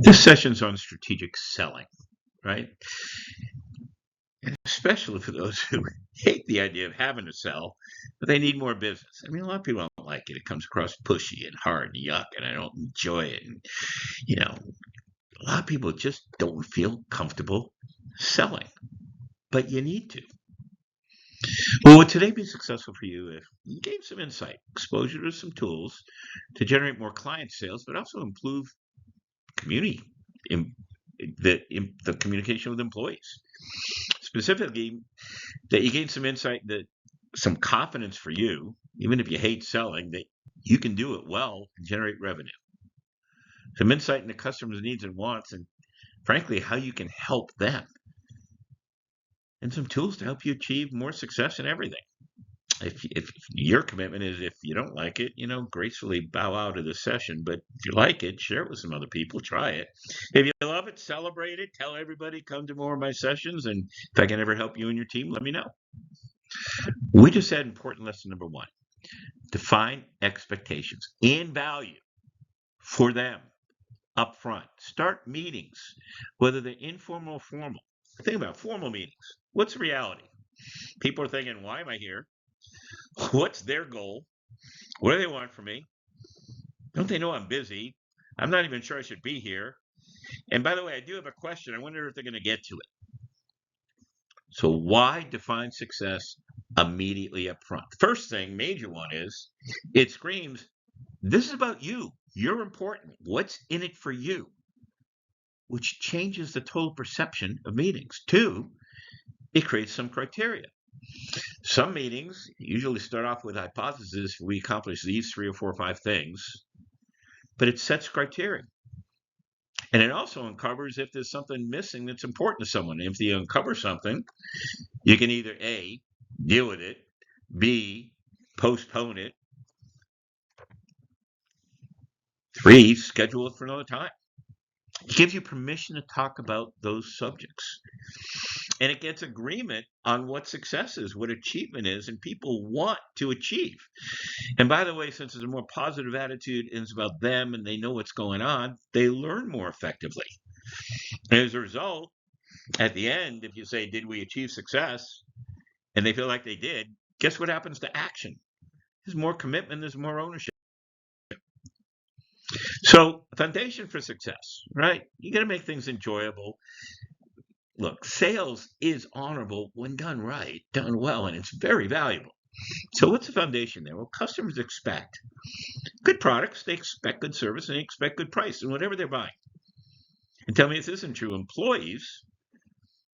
This session's on strategic selling, right? And especially for those who hate the idea of having to sell, but they need more business. I mean, a lot of people don't like it. It comes across pushy and hard and yuck, and I don't enjoy it. And, you know, a lot of people just don't feel comfortable selling, but you need to. Well, would today be successful for you if you gave some insight, exposure to some tools to generate more client sales, but also improve community, im- the communication with employees? Specifically, that you gain some insight, that some confidence for you, even if you hate selling, that you can do it well and generate revenue. Some insight into customers' needs and wants, and frankly, how you can help them. And some tools to help you achieve more success in everything. If your commitment is, if you don't like it, gracefully bow out of the session. But if you like it, share it with some other people, try it. If you love it, celebrate it, tell everybody, come to more of my sessions. And if I can ever help you and your team, let me know. We just had important lesson number 1. Define expectations and value for them up front. Start meetings, whether they're informal or formal. Think about formal meetings. What's the reality? People are thinking, why am I here? What's their goal? What do they want from me? Don't they know I'm busy? I'm not even sure I should be here. And by the way, I do have a question. I wonder if they're going to get to it. So why define success immediately up front? First thing, major one, is it screams, this is about you. You're important. What's in it for you? Which changes the total perception of meetings. 2, it creates some criteria. Some meetings usually start off with hypothesis: we accomplish these 3 or 4 or 5 things, but it sets criteria. And it also uncovers if there's something missing that's important to someone. If you uncover something, you can either A, deal with it, B, postpone it, 3, schedule it for another time. It gives you permission to talk about those subjects. And it gets agreement on what success is, what achievement is, and people want to achieve. And by the way, since there's a more positive attitude and it's about them and they know what's going on, they learn more effectively. And as a result, at the end, if you say, did we achieve success? And they feel like they did, guess what happens to action? There's more commitment, there's more ownership. So, foundation for success, right? You got to make things enjoyable. Look, sales is honorable when done right, done well, and it's very valuable. So what's the foundation there? Well, customers expect good products, they expect good service, and they expect good price in whatever they're buying. And tell me if this isn't true. Employees,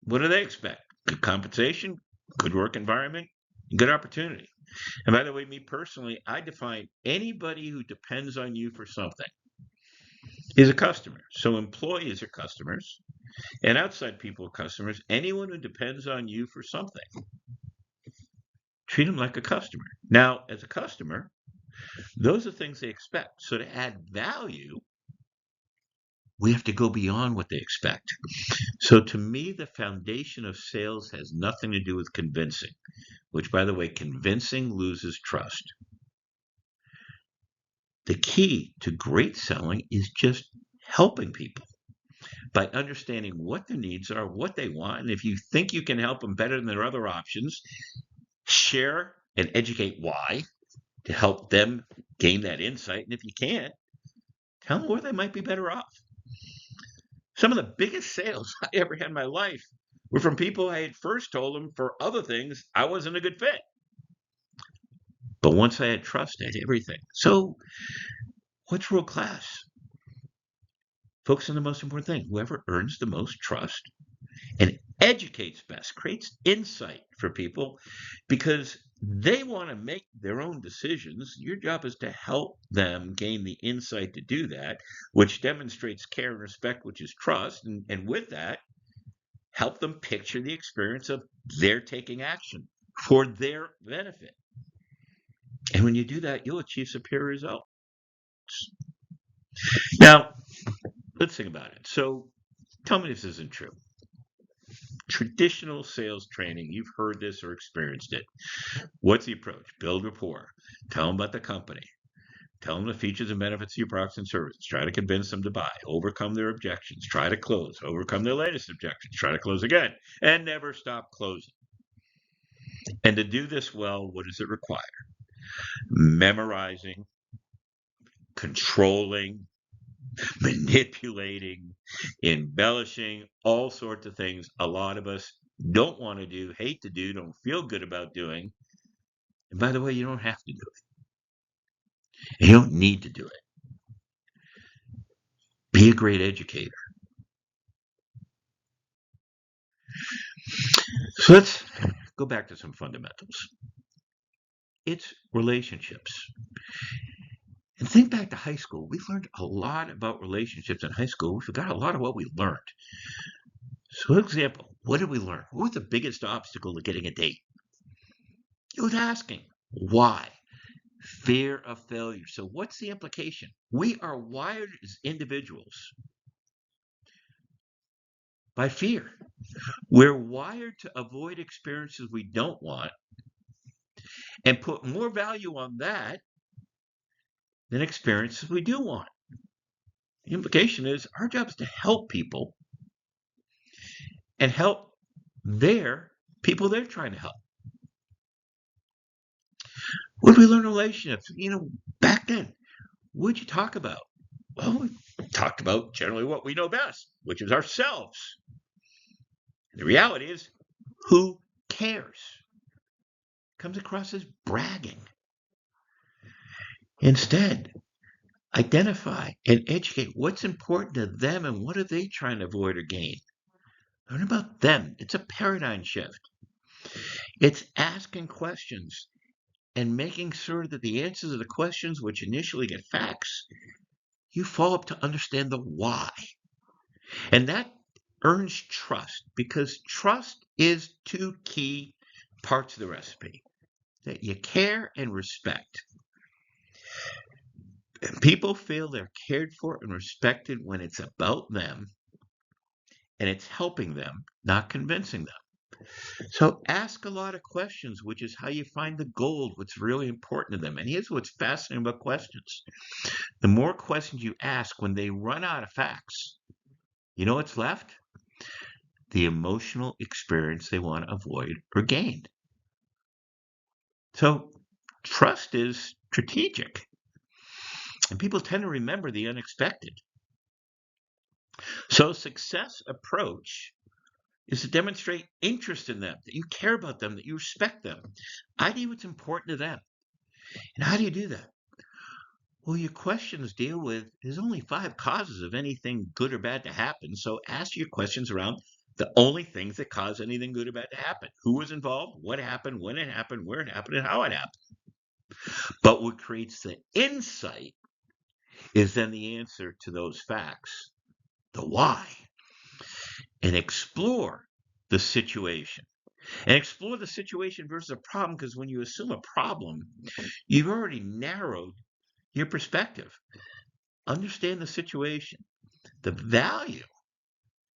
what do they expect? Good compensation, good work environment, good opportunity. And by the way, me personally, I define anybody who depends on you for something is a customer. So employees are customers, and outside people are customers. Anyone who depends on you for something, treat them like a customer. Now, as a customer, those are things they expect. So to add value, we have to go beyond what they expect. So to me, the foundation of sales has nothing to do with convincing, which, by the way, convincing loses trust. The key to great selling is just helping people by understanding what their needs are, what they want. And if you think you can help them better than their other options, share and educate why to help them gain that insight. And if you can't, tell them where they might be better off. Some of the biggest sales I ever had in my life were from people I had first told them for other things I wasn't a good fit. But once I had trust, I had everything. So what's world class? Focus on the most important thing. Whoever earns the most trust and educates best, creates insight for people because they want to make their own decisions. Your job is to help them gain the insight to do that, which demonstrates care and respect, which is trust. And with that, help them picture the experience of their taking action for their benefit. And when you do that, you'll achieve superior results. Now, let's think about it. So tell me if this isn't true. Traditional sales training, you've heard this or experienced it. What's the approach? Build rapport. Tell them about the company. Tell them the features and benefits of your products and services. Try to convince them to buy. Overcome their objections. Try to close. Overcome their latest objections. Try to close again. And never stop closing. And to do this well, what does it require? Memorizing, controlling, manipulating, embellishing, all sorts of things a lot of us don't want to do, hate to do, don't feel good about doing. And by the way, you don't have to do it. You don't need to do it. Be a great educator. So let's go back to some fundamentals. It's relationships. And think back to high school. We learned a lot about relationships in high school. We forgot a lot of what we learned. So, for example, what did we learn? What was the biggest obstacle to getting a date? It was asking why. Fear of failure. So what's the implication? We are wired as individuals by fear. We're wired to avoid experiences we don't want and put more value on that than experiences we do want. The implication is our job is to help people and help their people they're trying to help. What did we learn in relationships? Back then, what did you talk about? Well, we talked about generally what we know best, which is ourselves. The reality is, who cares? Comes across as bragging. Instead, identify and educate what's important to them and what are they trying to avoid or gain. Learn about them. It's a paradigm shift. It's asking questions and making sure that the answers to the questions, which initially get facts, you follow up to understand the why. And that earns trust, because trust is two key parts of the recipe: that you care and respect. And people feel they're cared for and respected when it's about them and it's helping them, not convincing them. So ask a lot of questions, which is how you find the gold, what's really important to them. And here's what's fascinating about questions. The more questions you ask, when they run out of facts, you know what's left? The emotional experience they want to avoid or gain. So trust is strategic. And people tend to remember the unexpected. So success approach is to demonstrate interest in them, that you care about them, that you respect them. ID what's important to them. And how do you do that? Well, your questions deal with, there's only 5 causes of anything good or bad to happen. So ask your questions around the only things that cause anything good or bad to happen. Who was involved? What happened? When it happened? Where it happened? And how it happened. But what creates the insight is then the answer to those facts, the why, and explore the situation. And explore the situation versus a problem, because when you assume a problem, you've already narrowed your perspective. Understand the situation. The value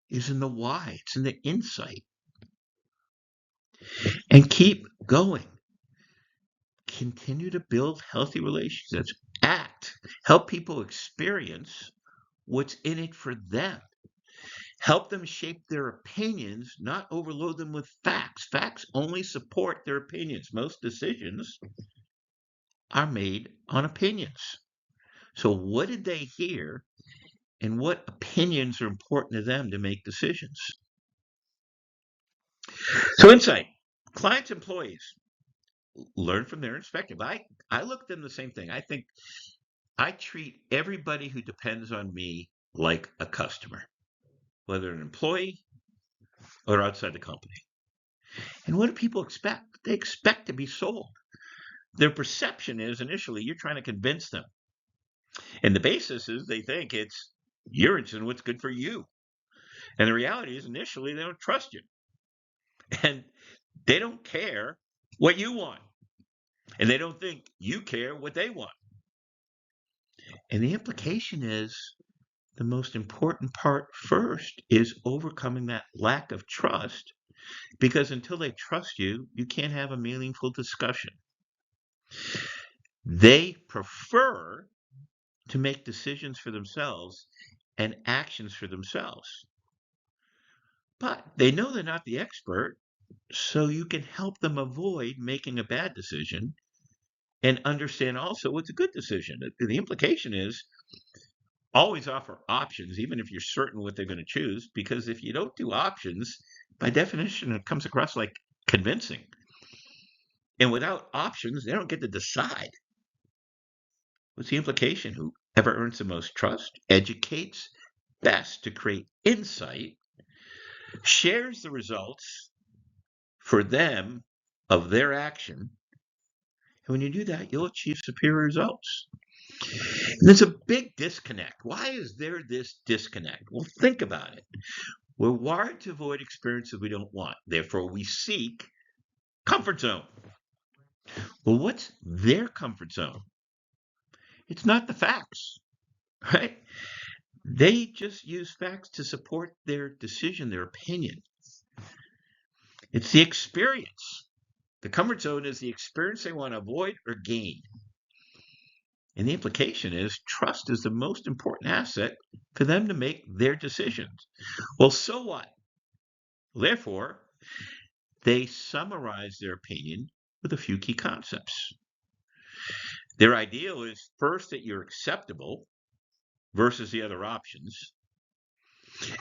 is in the why, it's in the insight. And keep going. Continue to build healthy relationships. Act. Help people experience what's in it for them. Help them shape their opinions, not overload them with facts. Facts only support their opinions. Most decisions are made on opinions. So what did they hear, and what opinions are important to them to make decisions? So insight. Clients, employees, learn from their perspective. I look at them the same thing. I think I treat everybody who depends on me like a customer, whether an employee or outside the company. And what do people expect? They expect to be sold. Their perception is initially you're trying to convince them. And the basis is they think it's you're interested in what's good for you. And the reality is initially they don't trust you. And they don't care what you want. And they don't think you care what they want. And the implication is the most important part first is overcoming that lack of trust, because until they trust you, you can't have a meaningful discussion. They prefer to make decisions for themselves and actions for themselves. But they know they're not the expert, so you can help them avoid making a bad decision and understand also what's a good decision. The implication is always offer options, even if you're certain what they're going to choose, because if you don't do options, by definition, it comes across like convincing. And without options, they don't get to decide. What's the implication? Whoever earns the most trust educates best to create insight, shares the results for them of their action. And when you do that, you'll achieve superior results. And there's a big disconnect. Why is there this disconnect? Well, think about it. We're wired to avoid experiences we don't want. Therefore, we seek comfort zone. Well, what's their comfort zone? It's not the facts, right? They just use facts to support their decision, their opinion. It's the experience. The comfort zone is the experience they want to avoid or gain. And the implication is trust is the most important asset for them to make their decisions. Well, so what? Therefore, they summarize their opinion with a few key concepts. Their ideal is first that you're acceptable versus the other options.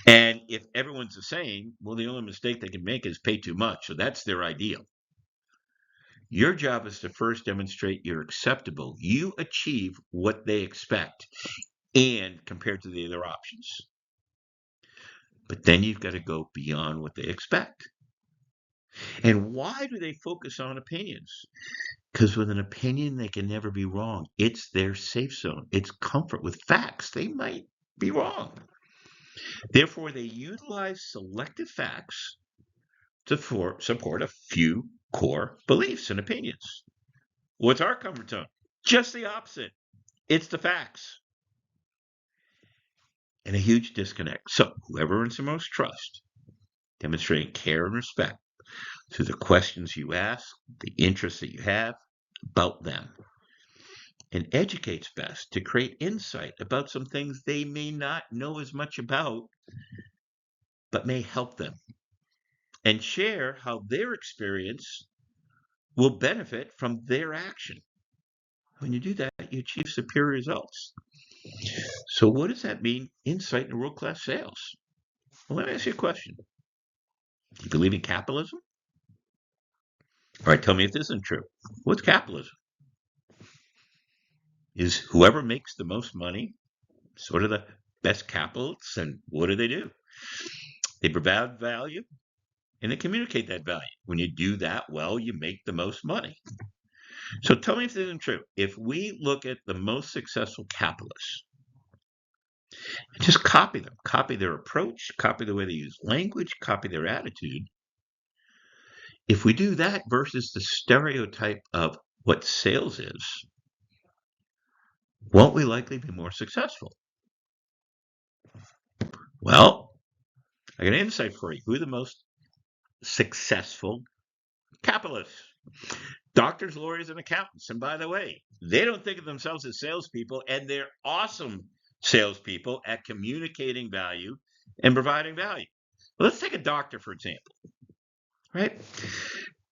And if everyone's the same, well, the only mistake they can make is pay too much. So that's their ideal. Your job is to first demonstrate you're acceptable. You achieve what they expect and compared to the other options. But then you've got to go beyond what they expect. And why do they focus on opinions? Because with an opinion, they can never be wrong. It's their safe zone. It's comfort with facts. They might be wrong. Therefore, they utilize selected facts to support a few core beliefs and opinions. What's our comfort zone? Just the opposite. It's the facts. And a huge disconnect. So whoever earns the most trust, demonstrating care and respect through the questions you ask, the interests that you have about them, and educates best to create insight about some things they may not know as much about, but may help them, and share how their experience will benefit from their action. When you do that, you achieve superior results. So what does that mean, insight in world-class sales? Well, let me ask you a question. Do you believe in capitalism? All right, tell me if this isn't true. What's capitalism? Is whoever makes the most money sort of the best capitalists, and what do? They provide value and they communicate that value. When you do that well, you make the most money. So tell me if this isn't true. If we look at the most successful capitalists, just copy them, copy their approach, copy the way they use language, copy their attitude. If we do that versus the stereotype of what sales is, won't we likely be more successful? Well, I got an insight for you. Who are the most successful capitalists? Doctors, lawyers, and accountants. And by the way, they don't think of themselves as salespeople, and they're awesome salespeople at communicating value and providing value. Well, let's take a doctor, for example, right?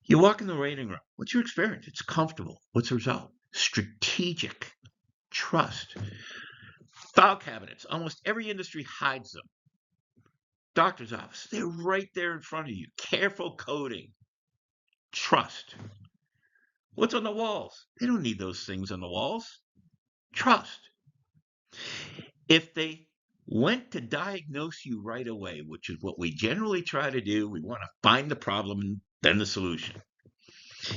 You walk in the waiting room. What's your experience? It's comfortable. What's the result? Strategic, trust. File cabinets. Almost every industry hides them. Doctor's office. They're right there in front of you. Careful coding. Trust. What's on the walls? They don't need those things on the walls. Trust. If they went to diagnose you right away, which is what we generally try to do, we want to find the problem and then the solution.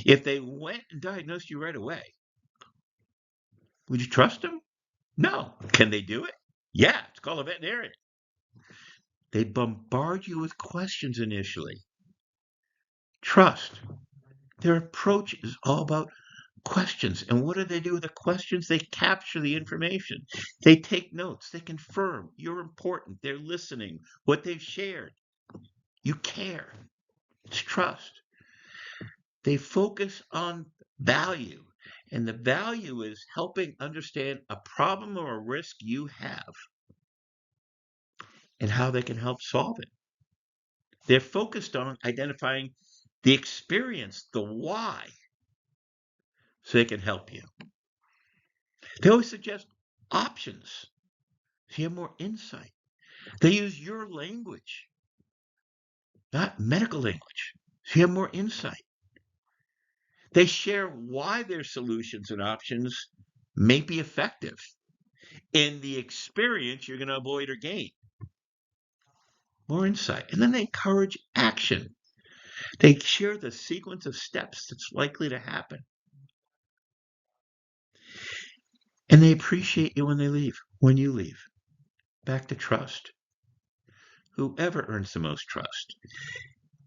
If they went and diagnosed you right away, would you trust them? No. Can they do it? Yeah, it's called a veterinarian. They bombard you with questions initially. Trust. Their approach is all about questions. And what do they do with the questions? They capture the information. They take notes. They confirm you're important. They're listening. What they've shared. You care. It's trust. They focus on value And the value is helping understand a problem or a risk you have and how they can help solve it. They're focused on identifying the experience, the why, so they can help you. They always suggest options so you have more insight. They use your language, not medical language, so you have more insight. They share why their solutions and options may be effective in the experience you're going to avoid or gain. More insight. And then they encourage action. They share the sequence of steps that's likely to happen. And they appreciate you when you leave. Back to trust. Whoever earns the most trust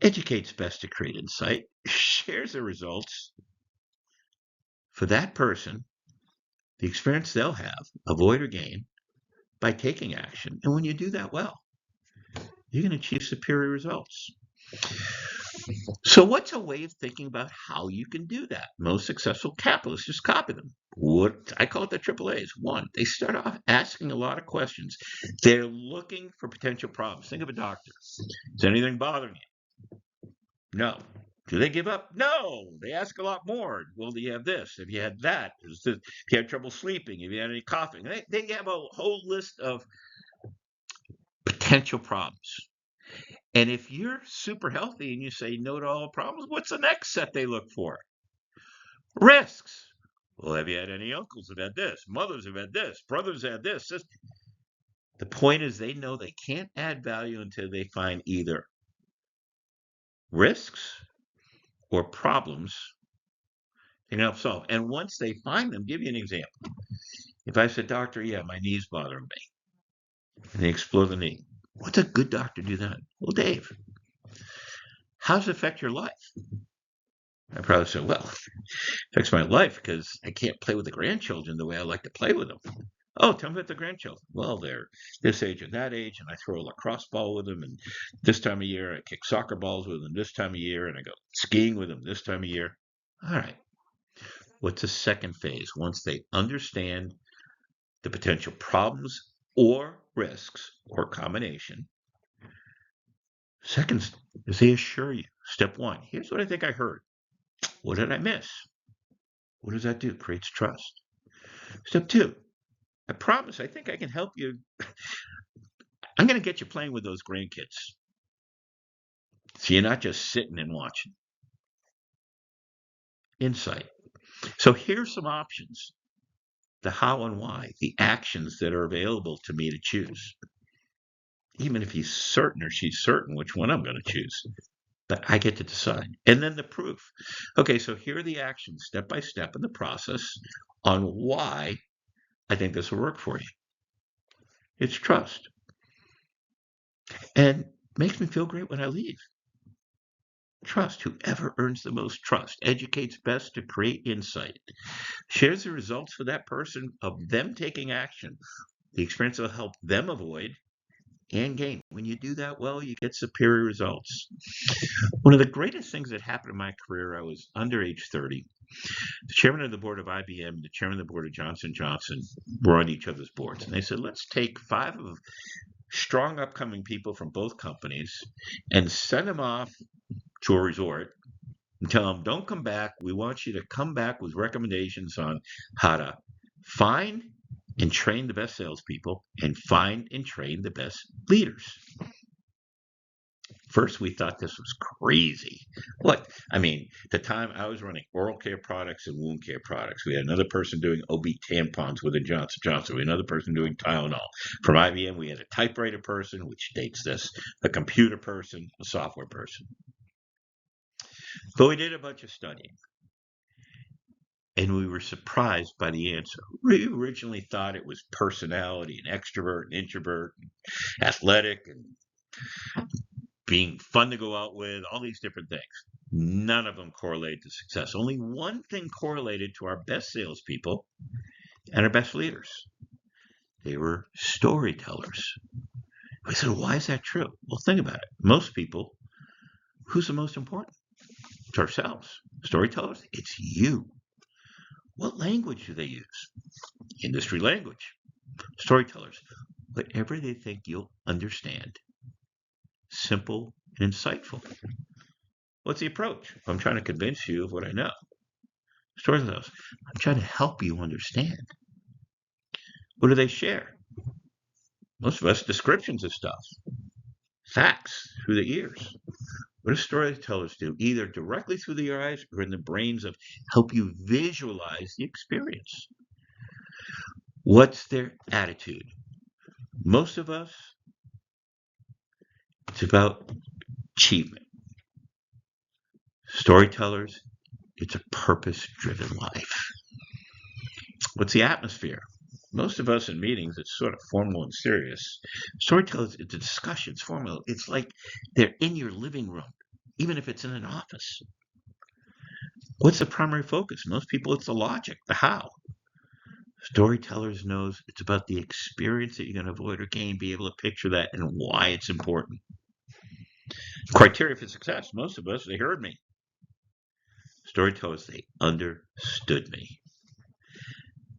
educates best to create insight, shares the results for that person, the experience they'll have, avoid or gain, by taking action. And when you do that well, you can achieve superior results. So what's a way of thinking about how you can do that? Most successful capitalists just copy them. What I call it the triple A's. One, they start off asking a lot of questions. They're looking for potential problems. Think of a doctor. Is anything bothering you? No. Do they give up? No. They ask a lot more. Well, do you have this? Have you had that? If you had trouble sleeping? Have you had any coughing? They have a whole list of potential problems. And if you're super healthy and you say no to all problems, what's the next set they look for? Risks. Well, have you had any uncles that had this? Mothers have had this. Brothers had this. The point is they know they can't add value until they find either risks or problems they can help solve. And once they find them, give you an example. If I said, doctor, yeah, my knee's bothering me, and they explore the knee, what's a good doctor do that? Well, Dave, how does it affect your life? I probably say, well, it affects my life because I can't play with the grandchildren the way I like to play with them. Oh, tell me about the grandchildren. Well, they're this age and that age, and I throw a lacrosse ball with them, and this time of year I kick soccer balls with them this time of year, and I go skiing with them this time of year. All right. What's the second phase? Once they understand the potential problems or risks or combination, second is they assure you. Step one, here's what I think I heard. What did I miss? What does that do? Creates trust. Step two, I promise I think I can help you. I'm going to get you playing with those grandkids. So you're not just sitting and watching. Insight. So here's some options. The how and why, the actions that are available to me to choose. Even if he's certain or she's certain which one I'm going to choose. But I get to decide. And then the proof. Okay, so here are the actions, step by step in the process on why I think this will work for you. It's trust. And makes me feel great when I leave. Trust. Whoever earns the most trust educates best to create insight, shares the results for that person of them taking action. The experience will help them avoid and gain. When you do that well, you get superior results. One of the greatest things that happened in my career, I was under age 30. The chairman of the board of IBM and the chairman of the board of Johnson & Johnson were on each other's boards. And they said, let's take 5 of strong upcoming people from both companies and send them off to a resort and tell them, don't come back. We want you to come back with recommendations on how to find and train the best salespeople and find and train the best leaders. First, we thought this was crazy. What? I mean, at the time I was running oral care products and wound care products. We had another person doing OB tampons within Johnson & Johnson. We had another person doing Tylenol. From IBM, we had a typewriter person, which dates this, a computer person, a software person. But we did a bunch of studying. And we were surprised by the answer. We originally thought it was personality and extrovert and introvert, and athletic and being fun to go out with, all these different things. None of them correlated to success. Only one thing correlated to our best salespeople and our best leaders. They were storytellers. We said, why is that true? Well, think about it. Most people, who's the most important? It's ourselves. Storytellers, it's you. What language do they use? Industry language. Storytellers, whatever they think you'll understand. Simple and insightful. What's the approach? I'm trying to convince you of what I know. Storytellers, I'm trying to help you understand. What do they share? Most of us, descriptions of stuff. Facts through the ears. What do storytellers do? Either directly through the eyes or in the brains of help you visualize the experience. What's their attitude? Most of us, it's about achievement. Storytellers, it's a purpose-driven life. What's the atmosphere? Most of us in meetings, it's sort of formal and serious. Storytellers, it's a discussion, it's formal. It's like they're in your living room, even if it's in an office. What's the primary focus? Most people, it's the logic, the how. Storytellers knows it's about the experience that you're going to avoid or gain, be able to picture that and why it's important. Criteria for success. Most of us, they heard me. Storytellers, they understood me.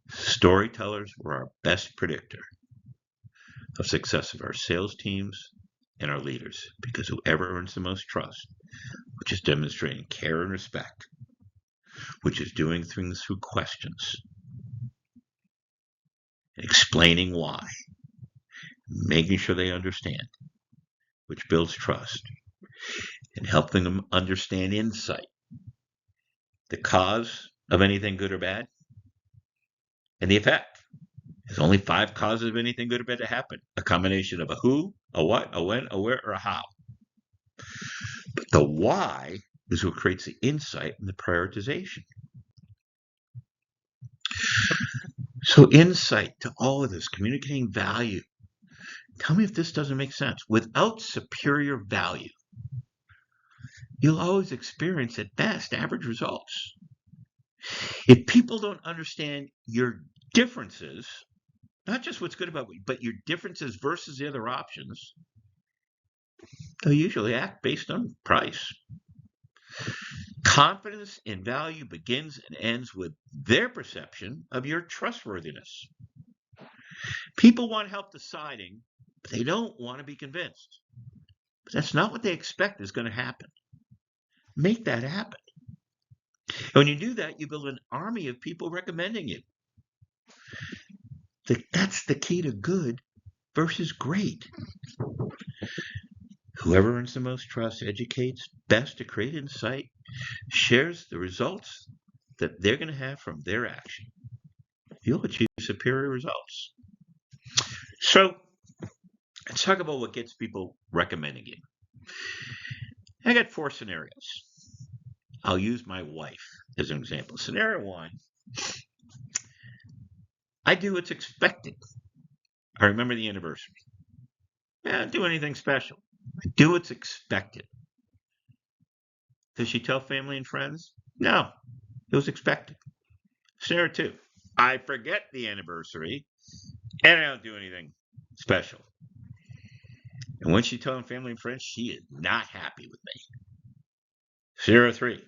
Storytellers were our best predictor of success of our sales teams and our leaders, because whoever earns the most trust, which is demonstrating care and respect, which is doing things through questions, and explaining why, making sure they understand, which builds trust, and helping them understand insight, the cause of anything good or bad, and the effect. There's only 5 causes of anything good or bad to happen. A combination of a who, a what, a when, a where, or a how. But the why is what creates the insight and the prioritization. So insight to all of this, communicating value. Tell me if this doesn't make sense. Without superior value, you'll always experience at best average results. If people don't understand your differences, not just what's good about you, but your differences versus the other options, they'll usually act based on price. Confidence in value begins and ends with their perception of your trustworthiness. People want help deciding, but they don't want to be convinced. But that's not what they expect is going to happen. Make that happen. And when you do that, you build an army of people recommending you. That's the key to good versus great. Whoever earns the most trust, educates best to create insight, shares the results that they're going to have from their action. You'll achieve superior results. So let's talk about what gets people recommending you. I got 4 scenarios. I'll use my wife as an example. Scenario 1, I do what's expected. I remember the anniversary. I don't do anything special. I do what's expected. Does she tell family and friends? No, it was expected. Scenario 2, I forget the anniversary and I don't do anything special. And when she tells family and friends, she is not happy with me. Scenario 3,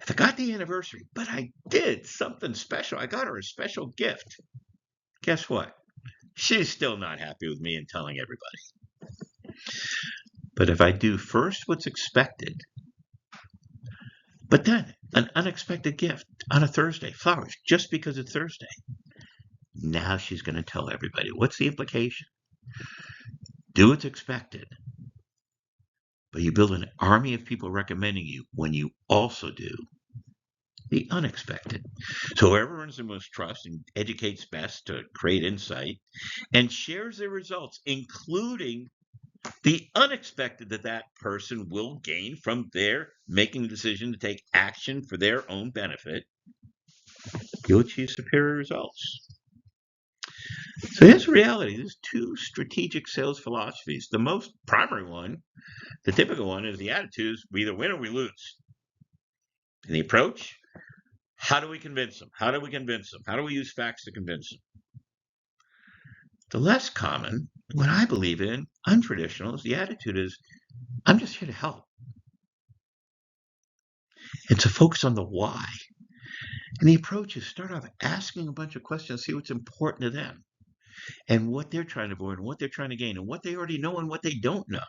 I forgot the anniversary, but I did something special. I got her a special gift. Guess what? She's still not happy with me and telling everybody. But if I do first what's expected, but then an unexpected gift on a Thursday, flowers, just because it's Thursday, now she's going to tell everybody. What's the implication? Do what's expected, but you build an army of people recommending you when you also do the unexpected. So whoever earns the most trust and educates best to create insight and shares their results, including the unexpected that person will gain from their making the decision to take action for their own benefit, you'll achieve superior results. So here's the reality. There's 2 strategic sales philosophies. The most primary one, the typical one, is the attitude is we either win or we lose. And the approach, how do we convince them? How do we convince them? How do we use facts to convince them? The less common, what I believe in, untraditional, is the attitude is, I'm just here to help. It's a focus on the why. And the approach is start off asking a bunch of questions, see what's important to them and what they're trying to avoid and what they're trying to gain and what they already know and what they don't know.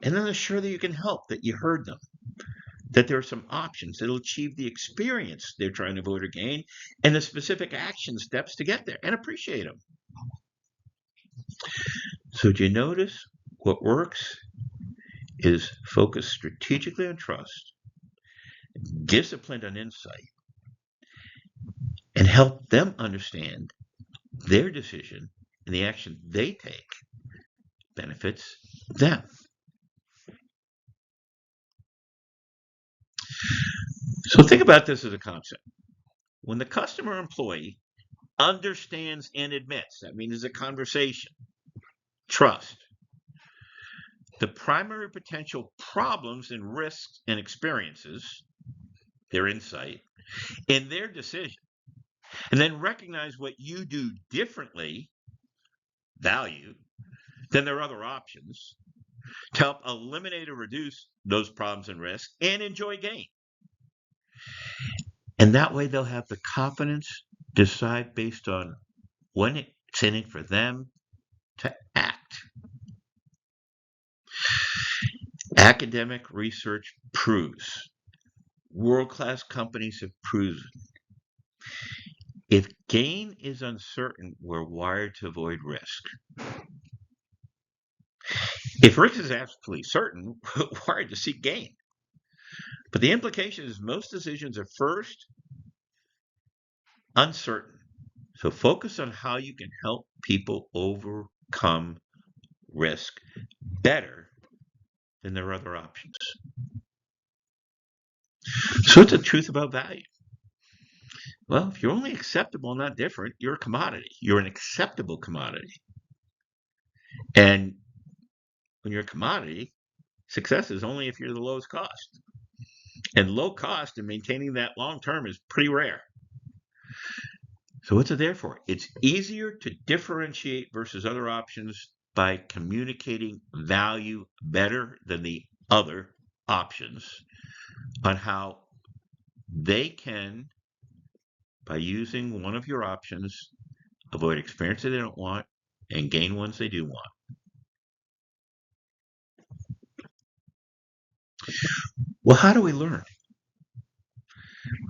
And then assure that you can help, that you heard them, that there are some options that'll achieve the experience they're trying to avoid or gain and the specific action steps to get there, and appreciate them. So do you notice what works is focus strategically on trust, disciplined on insight, and help them understand their decision and the action they take benefits them. So think about this as a concept. When the customer or employee understands and admits, that means it's a conversation, trust, the primary potential problems and risks and experiences, their insight, in their decision, and then recognize what you do differently, value, than their other options, to help eliminate or reduce those problems and risks and enjoy gain. And that way they'll have the confidence to decide based on when it's in it for them to act. Academic research proves, world-class companies have proven, if gain is uncertain, we're wired to avoid risk. If risk is absolutely certain, we're wired to seek gain. But the implication is most decisions are first uncertain. So focus on how you can help people overcome risk better than their other options. So what's the truth about value? Well, if you're only acceptable, not different, you're a commodity. You're an acceptable commodity. And when you're a commodity, success is only if you're the lowest cost. And low cost and maintaining that long term is pretty rare. So what's it there for? It's easier to differentiate versus other options by communicating value better than the other options on how they can, by using one of your options, avoid experiences they don't want and gain ones they do want. Well, how do we learn?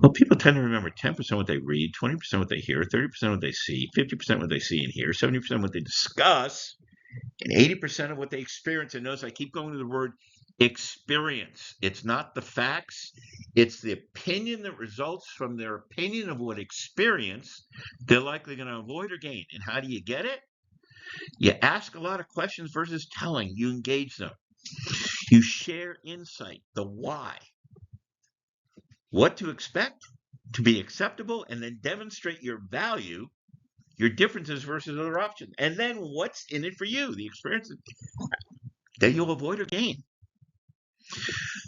Well, people tend to remember 10% what they read, 20% what they hear, 30% what they see, 50% what they see and hear, 70% what they discuss, and 80% of what they experience. And notice I keep going to the word experience. It's not the facts. It's the opinion that results from their opinion of what experience they're likely going to avoid or gain. And how do you get it? You ask a lot of questions versus telling. You engage them. You share insight, the why, what to expect to be acceptable, and then demonstrate your value, your differences versus other options. And then what's in it for you, the experience that you'll avoid or gain.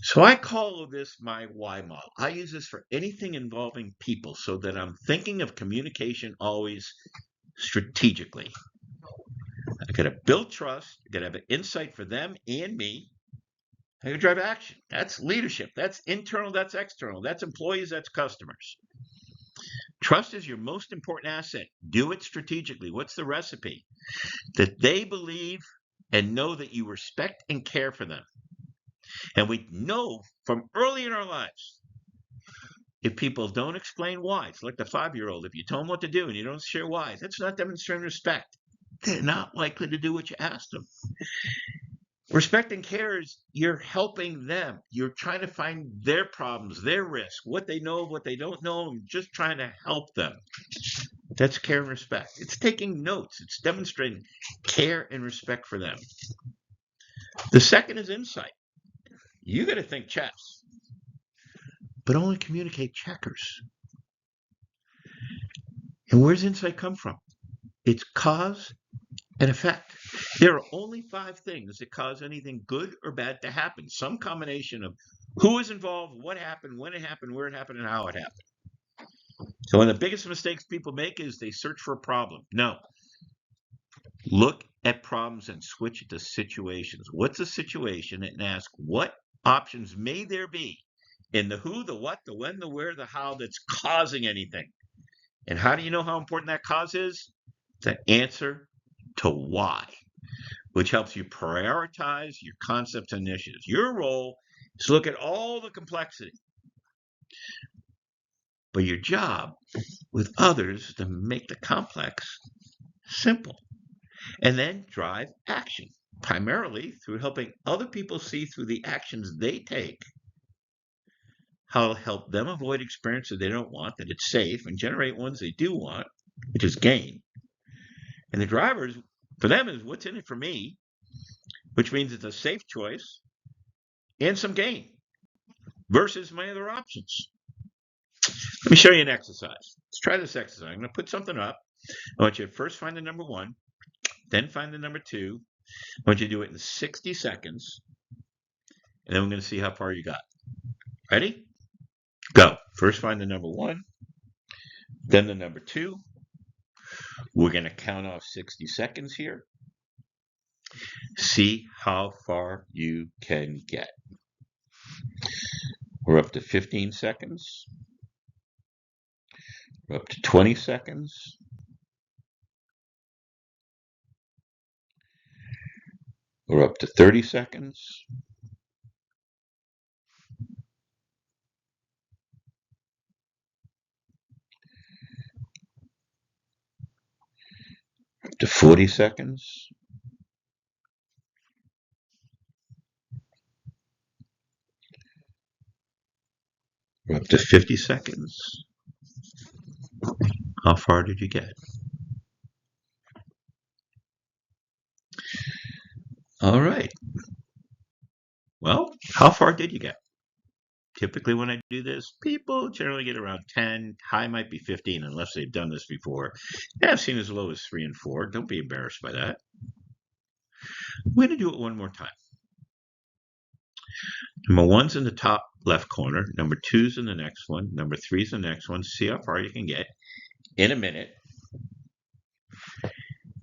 So I call this my why model. I use this for anything involving people so that I'm thinking of communication always strategically. I got to build trust, I got to have an insight for them and me. I got to drive action. That's leadership. That's internal, that's external. That's employees, that's customers. Trust is your most important asset. Do it strategically. What's the recipe? That they believe and know that you respect and care for them. And we know from early in our lives, if people don't explain why, it's like the 5-year-old. If you tell them what to do and you don't share why, that's not demonstrating respect. They're not likely to do what you ask them. Respect and care is you're helping them. You're trying to find their problems, their risks, what they know, what they don't know, and just trying to help them. That's care and respect. It's taking notes. It's demonstrating care and respect for them. The second is insight. You got to think chess, but only communicate checkers. And where's insight come from? It's cause and effect. There are only 5 things that cause anything good or bad to happen. Some combination of who is involved, what happened, when it happened, where it happened, and how it happened. So one of the biggest mistakes people make is they search for a problem. No. Look at problems and switch it to situations. What's a situation? And ask what options may there be in the who, the what, the when, the where, the how that's causing anything. And how do you know how important that cause is? The answer to why, which helps you prioritize your concepts and initiatives. Your role is to look at all the complexity, but your job with others is to make the complex simple and then drive action, primarily through helping other people see through the actions they take how to help them avoid experiences they don't want, that it's safe, and generate ones they do want, which is gain. And the drivers, for them, is what's in it for me, which means it's a safe choice and some gain versus my other options. Let me show you an exercise. Let's try this exercise. I'm going to put something up. I want you to first find the number 1, then find the number 2. I want you to do it in 60 seconds, and then we're going to see how far you got. Ready? Go. First find the number 1, then the number 2. We're going to count off 60 seconds here. See how far you can get. We're up to 15 seconds. We're up to 20 seconds. We're up to 30 seconds. Up to 40 seconds. We're up to 50 seconds. How far did you get? All right. Well, how far did you get? Typically when I do this, people generally get around 10. High might be 15 unless they've done this before. I've seen as low as 3 and 4. Don't be embarrassed by that. We're going to do it one more time. Number 1's in the top left corner. Number 2's in the next one. Number 3's in the next one. See how far you can get in a minute.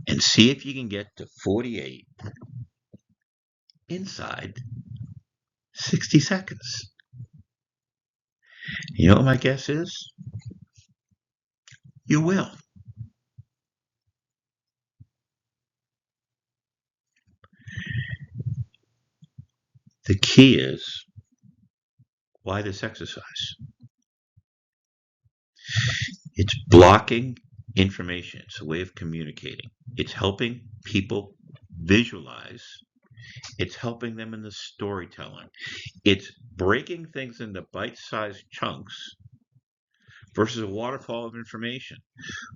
And see if you can get to 48 inside 60 seconds. You know what my guess is? You will. The key is, why this exercise? It's blocking information. It's a way of communicating. It's helping people visualize. It's helping them in the storytelling. It's breaking things into bite-sized chunks versus a waterfall of information.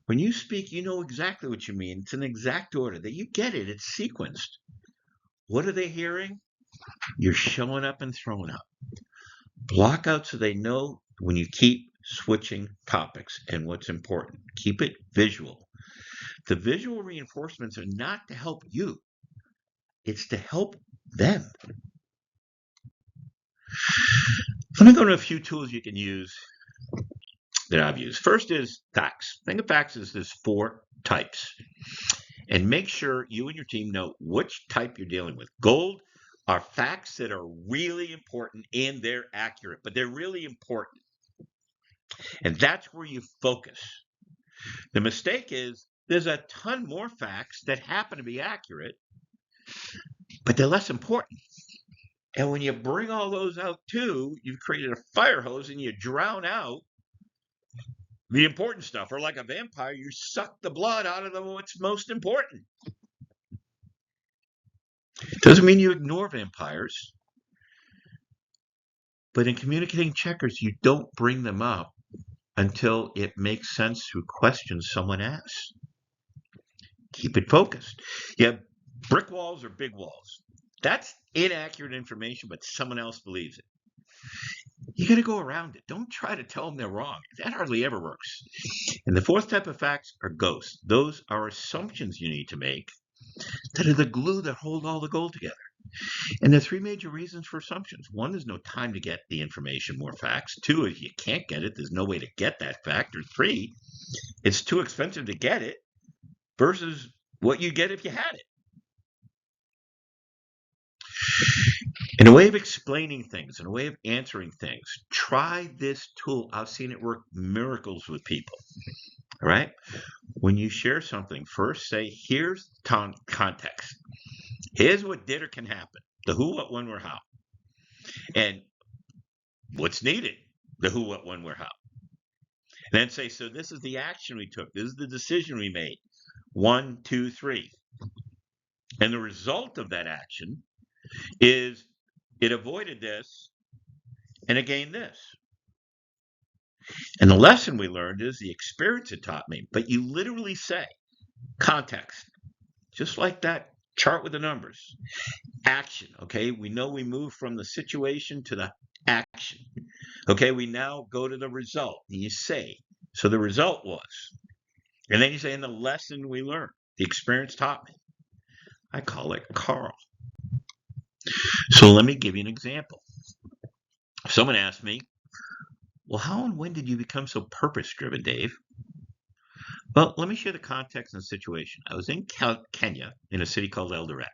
When you speak, you know exactly what you mean. It's an exact order that you get it. It's sequenced. What are they hearing? You're showing up and throwing up. Block out so they know when you keep switching topics and what's important. Keep it visual. The visual reinforcements are not to help you. It's to help them. Let me go to a few tools you can use that I've used. First is facts. Think of facts as there's 4 types. And make sure you and your team know which type you're dealing with. Gold are facts that are really important and they're accurate, but they're really important. And that's where you focus. The mistake is there's a ton more facts that happen to be accurate, but they're less important. And when you bring all those out too, you've created a fire hose and you drown out the important stuff. Or like a vampire, you suck the blood out of what's most important. Doesn't mean you ignore vampires. But in communicating checkers, you don't bring them up until it makes sense through questions someone asks. Keep it focused. You have brick walls or big walls. That's inaccurate information, but someone else believes it. You got to go around it. Don't try to tell them they're wrong. That hardly ever works. And the 4th type of facts are ghosts. Those are assumptions you need to make that are the glue that hold all the gold together. And there are 3 major reasons for assumptions. 1, there's no time to get the information, more facts. 2, if you can't get it, there's no way to get that fact. Or 3, it's too expensive to get it versus what you get if you had it. In a way of explaining things, in a way of answering things, try this tool. I've seen it work miracles with people. All right. When you share something, first say, here's context. Here's what did or can happen. The who, what, when, where, how. And what's needed. The who, what, when, where, how. And then say, so this is the action we took. This is the decision we made. 1, 2, 3. And the result of that action is it avoided this and it gained this. And the lesson we learned is the experience it taught me. But you literally say context, just like that chart with the numbers. Action, okay? We know we move from the situation to the action. Okay, we now go to the result. And you say, so the result was. And then you say, and the lesson we learned, the experience taught me. I call it Carl. So let me give you an example. Someone asked me, well, how and when did you become so purpose-driven, Dave? Well, let me share the context and the situation. I was in Kenya, in a city called Eldoret,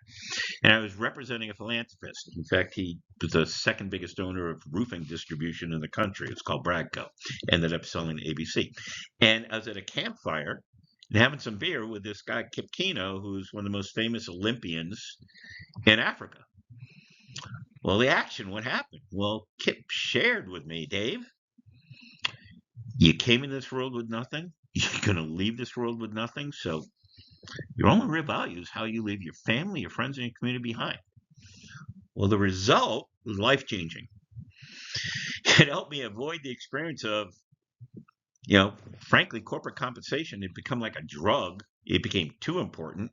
and I was representing a philanthropist. In fact, he was the second biggest owner of roofing distribution in the country. It's called Bradco. Ended up selling to ABC. And I was at a campfire and having some beer with this guy, Kip Keino, who's one of the most famous Olympians in Africa. Well, the action, what happened? Well, Kip shared with me, Dave, you came in this world with nothing. You're going to leave this world with nothing. So your only real value is how you leave your family, your friends, and your community behind. Well, the result was life-changing. It helped me avoid the experience of, frankly, corporate compensation had become like a drug. It became too important.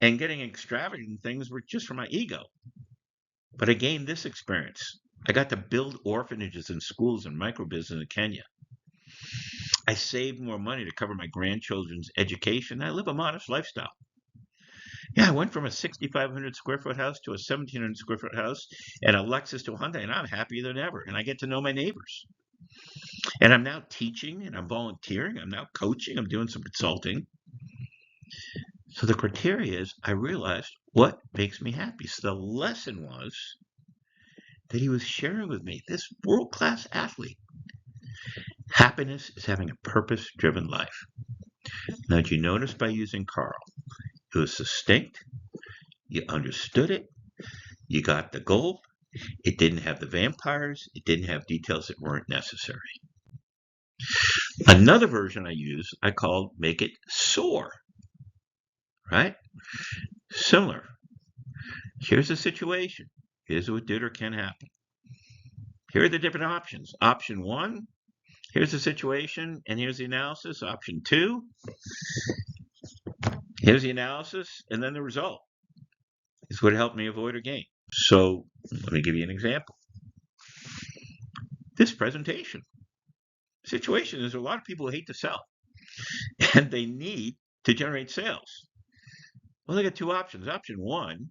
And getting extravagant things were just for my ego. But I gained this experience. I got to build orphanages and schools and microbusiness in Kenya. I saved more money to cover my grandchildren's education. I live a modest lifestyle. Yeah, I went from a 6,500 square foot house to a 1,700 square foot house and a Lexus to a Hyundai, and I'm happier than ever. And I get to know my neighbors. And I'm now teaching and I'm volunteering. I'm now coaching. I'm doing some consulting. So the criteria is I realized what makes me happy. So the lesson was that he was sharing with me, this world-class athlete. Happiness is having a purpose-driven life. Now, did you notice by using Carl? It was succinct. You understood it. You got the goal. It didn't have the vampires. It didn't have details that weren't necessary. Another version I use, I called Make It Soar. Right? Similar. Here's the situation. Here's what did or can happen. Here are the different options. Option 1, here's the situation, and here's the analysis. Option 2, here's the analysis, and then the result is what helped me avoid or gain. So let me give you an example. This presentation situation is a lot of people who hate to sell, and they need to generate sales. Well, they got two options. Option 1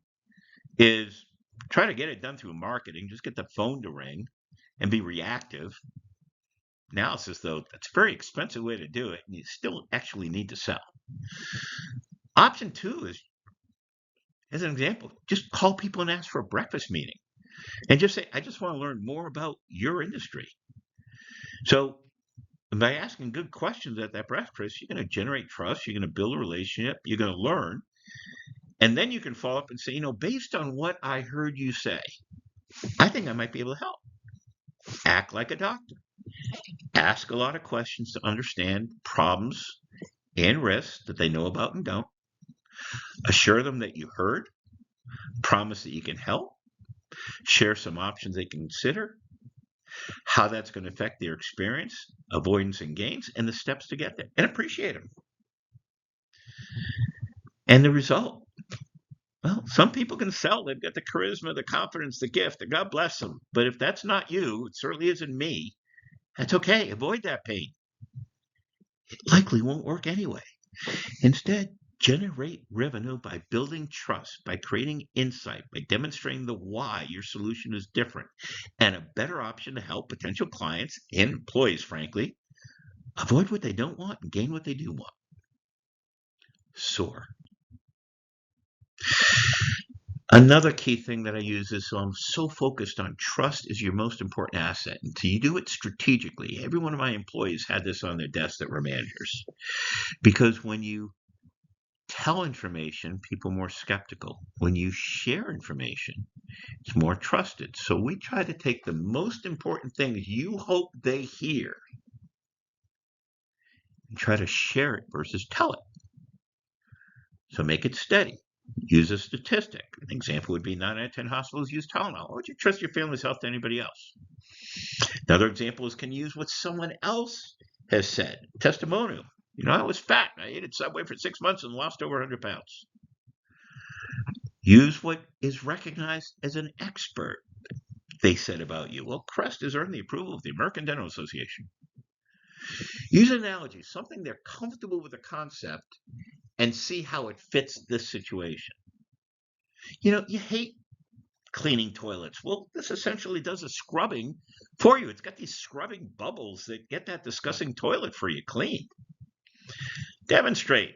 is try to get it done through marketing. Just get the phone to ring and be reactive. Analysis, though, that's a very expensive way to do it, and you still actually need to sell. Option 2 is, as an example, just call people and ask for a breakfast meeting and just say, I just want to learn more about your industry. So by asking good questions at that breakfast, you're going to generate trust, you're going to build a relationship, you're going to learn, and then you can follow up and say, based on what I heard you say, I think I might be able to help. Act like a doctor. Ask a lot of questions to understand problems and risks that they know about and don't. Assure them that you heard. Promise that you can help. Share some options they can consider. How that's going to affect their experience, avoidance and gains, and the steps to get there. And appreciate them. And the result. Well, some people can sell. They've got the charisma, the confidence, the gift. And God bless them. But if that's not you, it certainly isn't me. That's okay. Avoid that pain. It likely won't work anyway. Instead, generate revenue by building trust, by creating insight, by demonstrating the why your solution is different, and a better option to help potential clients and employees, frankly, avoid what they don't want and gain what they do want. Soar. Another key thing that I use is, so I'm so focused on trust is your most important asset. And so you do it strategically. Every one of my employees had this on their desk that were managers. Because when you tell information, people are more skeptical. When you share information, it's more trusted. So we try to take the most important things you hope they hear and try to share it versus tell it. So make it steady. Use a statistic. An example would be 9 out of 10 hospitals use Tylenol. Why would you trust your family's health to anybody else? Another example is, can use what someone else has said. Testimonial. I was fat. I ate at Subway for 6 months and lost over 100 pounds. Use what is recognized as an expert. They said about you. Well, Crest has earned the approval of the American Dental Association. Use analogies, something they're comfortable with the concept, and see how it fits this situation. You hate cleaning toilets. Well, this essentially does a scrubbing for you. It's got these scrubbing bubbles that get that disgusting toilet for you cleaned. Demonstrate.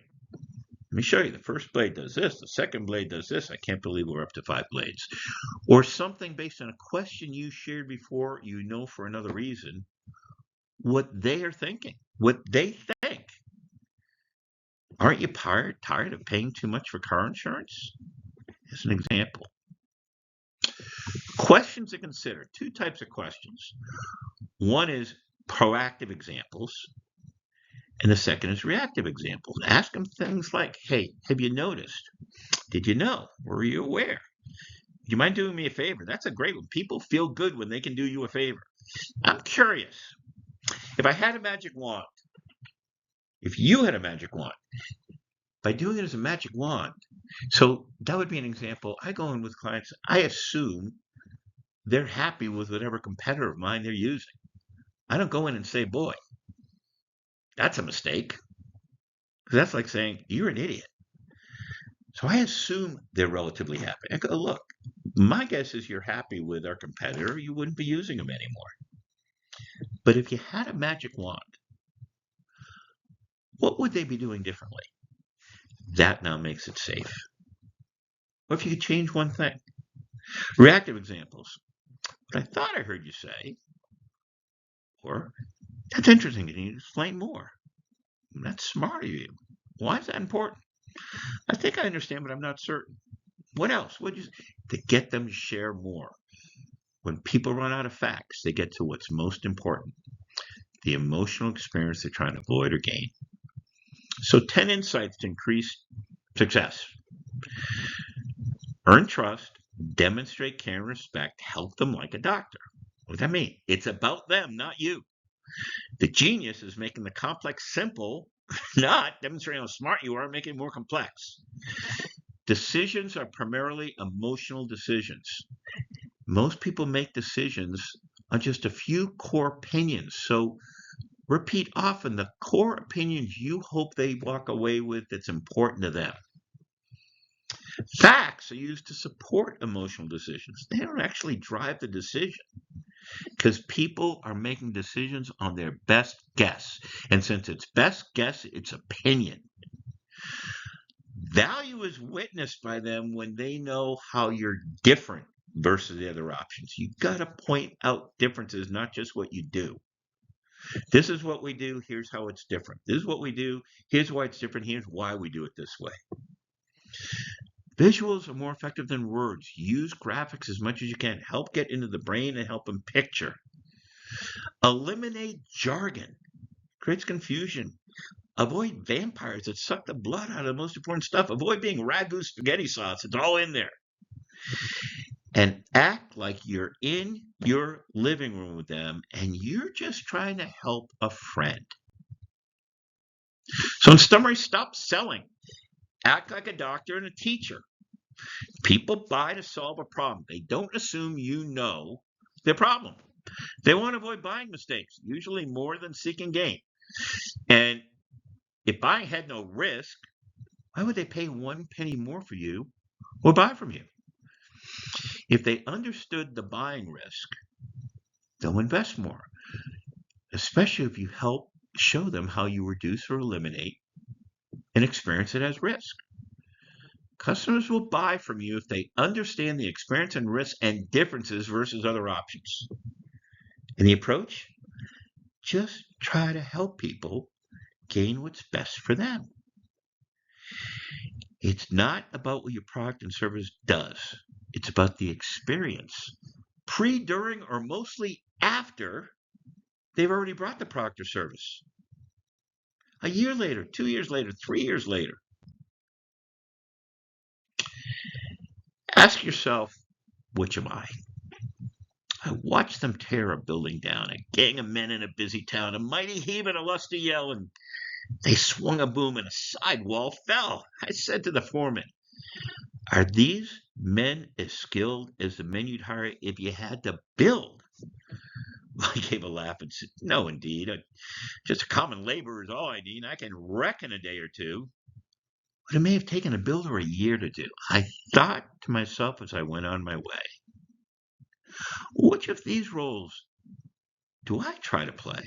Let me show you. The first blade does this. The second blade does this. I can't believe we're up to 5 blades. Or something based on a question you shared before, for another reason, what they are thinking, what they think. Aren't you tired of paying too much for car insurance? As an example. Questions to consider. 2 types of questions. One is proactive examples, and the second is reactive examples. Ask them things like, hey, have you noticed? Did you know? Were you aware? Do you mind doing me a favor? That's a great one. People feel good when they can do you a favor. I'm curious. If I had a magic wand, if you had a magic wand, by doing it as a magic wand, so that would be an example. I go in with clients, I assume they're happy with whatever competitor of mine they're using. I don't go in and say, boy, that's a mistake. That's like saying, you're an idiot. So I assume they're relatively happy. I go, look, my guess is you're happy with our competitor. You wouldn't be using them anymore. But if you had a magic wand, what would they be doing differently? That now makes it safe. What if you could change one thing? Reactive examples. But I thought I heard you say, or that's interesting. Can you explain more? That's smart of you. Why is that important? I think I understand, but I'm not certain. What else? To get them to share more. When people run out of facts, they get to what's most important, the emotional experience they're trying to avoid or gain. So 10 insights to increase success. Earn trust, demonstrate care and respect, help them like a doctor. What does that mean? It's about them, not you. The genius is making the complex simple, not demonstrating how smart you are, making it more complex. Decisions are primarily emotional decisions. Most people make decisions on just a few core opinions. So repeat often the core opinions you hope they walk away with that's important to them. Facts are used to support emotional decisions. They don't actually drive the decision because people are making decisions on their best guess. And since it's best guess, it's opinion. Value is witnessed by them when they know how you're different versus the other options. You got to point out differences, not just what you do. This is what we do. Here's how it's different. This is what we do. Here's why it's different. Here's why we do it this way. Visuals are more effective than words. Use graphics as much as you can. Help get into the brain and help them picture. Eliminate jargon. Creates confusion. Avoid vampires that suck the blood out of the most important stuff. Avoid being ragu spaghetti sauce. It's all in there. And act like you're in your living room with them and you're just trying to help a friend. So in summary, stop selling. Act like a doctor and a teacher. People buy to solve a problem. They don't assume you know their problem. They want to avoid buying mistakes, usually more than seeking gain. And if buying had no risk, why would they pay 1 penny more for you or buy from you? If they understood the buying risk, they'll invest more, especially if you help show them how you reduce or eliminate an experience that has risk. Customers will buy from you if they understand the experience and risks and differences versus other options. And the approach? Just try to help people gain what's best for them. It's not about what your product and service does. It's about the experience, pre, during, or mostly after they've already brought the product or service. A year later, 2 years later, 3 years later. Ask yourself, which am I? I watched them tear a building down, a gang of men in a busy town, a mighty heave and a lusty yell, and they swung a boom and a side wall fell. I said to the foreman, are these men as skilled as the men you'd hire if you had to build? Well, he gave a laugh and said, no, indeed. Just a common laborer is all I need. I can wreck in a day or two. But it may have taken a builder a year to do. I thought to myself as I went on my way, which of these roles do I try to play?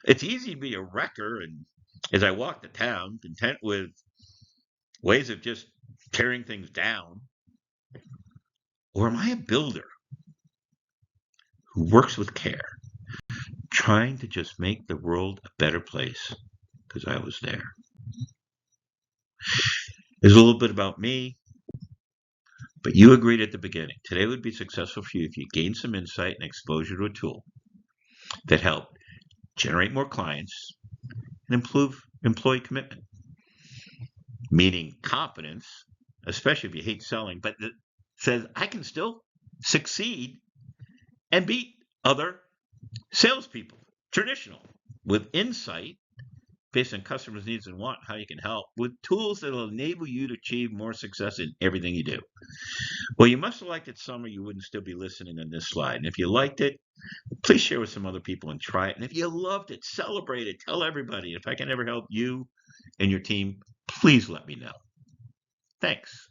It's easy to be a wrecker, and as I walk the town, content with ways of just tearing things down. Or am I a builder who works with care, trying to just make the world a better place because I was there? There's a little bit about me, but you agreed at the beginning. Today would be successful for you if you gained some insight and exposure to a tool that helped generate more clients and improve employee commitment, meaning confidence, especially if you hate selling, but that says I can still succeed and beat other salespeople, traditional, with insight based on customers' needs and want, how you can help, with tools that will enable you to achieve more success in everything you do. Well, you must have liked it some, or you wouldn't still be listening on this slide. And if you liked it, please share with some other people and try it. And if you loved it, celebrate it. Tell everybody. If I can ever help you and your team, please let me know. Thanks.